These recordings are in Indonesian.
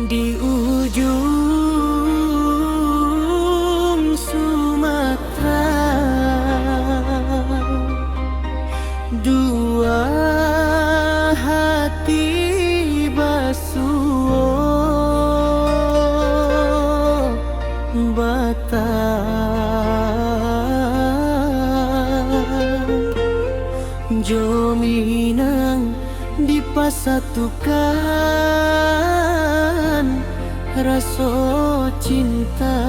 Di ujung Sumatera, dua hati basuh batang Jominang dipasatukan rasa cinta.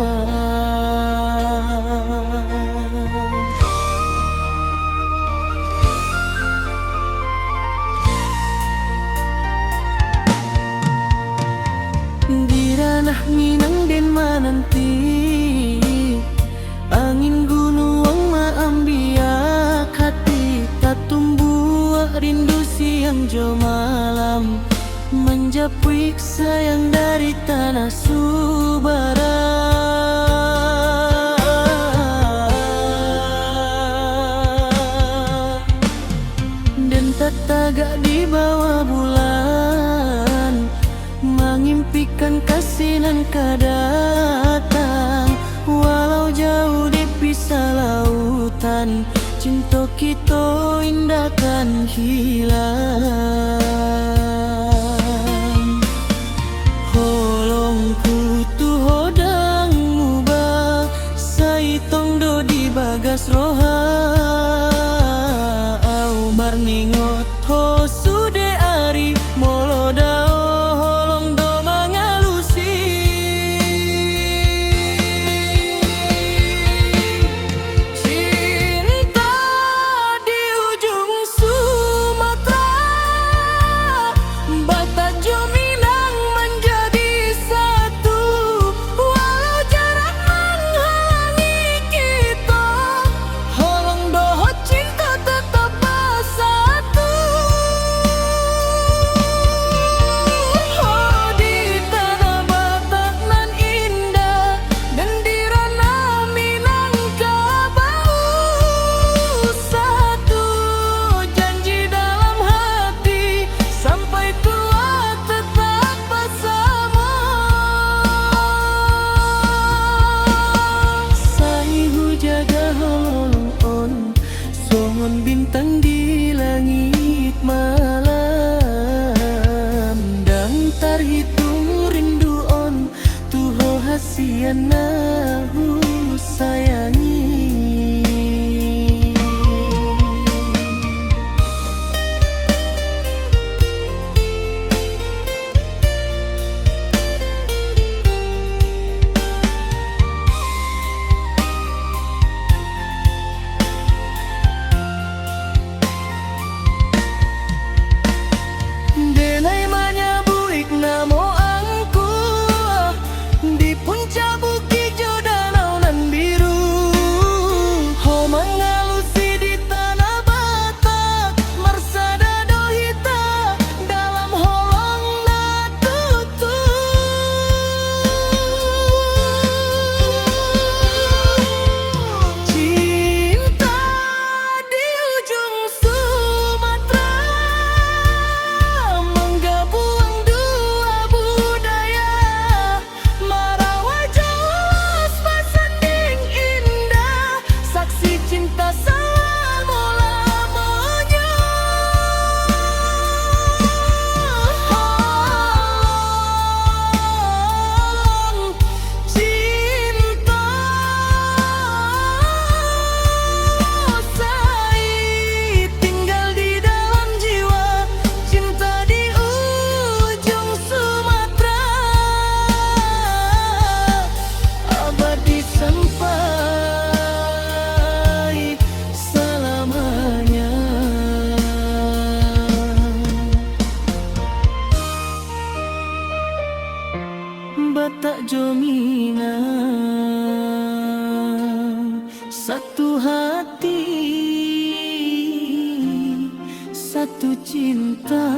Di ranah Minang dan Mananti, angin gunung maambiak hati, tak tumbuh rindu siang jo malam, menjapuik sayang dari tanah Subara. Dan tak tagak di bawah bulan, mengimpikan kasih nan kadatang. Walau jauh di pisah lautan, cinta kita indahkan hilang. Holong putu hodang mubah, saitong do di bagas roha. Au marningot ho sude ari molodao, holong do mangalusi. Cinta di ujung Sumatera, Batak Jominang menjadi satu. Walau jarak menghalangi kita, holong doho cinta tetap bersatu. Oh, di tanah Batak nan indah, dan di ranah Minangkabau, satu janji dalam hati, sampai tua tetap bersama. Saihu jaga holong on, songon bintang di langit malam, dan terhitung rindu on, tuho hasian nahu sayangi. Denai manyabuik namo angku, di puncak bukit jo danau nan biru. Ho mangalusi di tanah Batak, marsada dohita dalam holong na tutu. Cinta di ujung Sumatera, menggabung dua budaya, Marawa Jawa bersanding indah, saksi cinta selama-lamanya. Holong cinta sai tinggal di dalam jiwa, cinta di ujung Sumatera, abadi sampai selamanya. Batak Jominang, satu hati, satu cinta.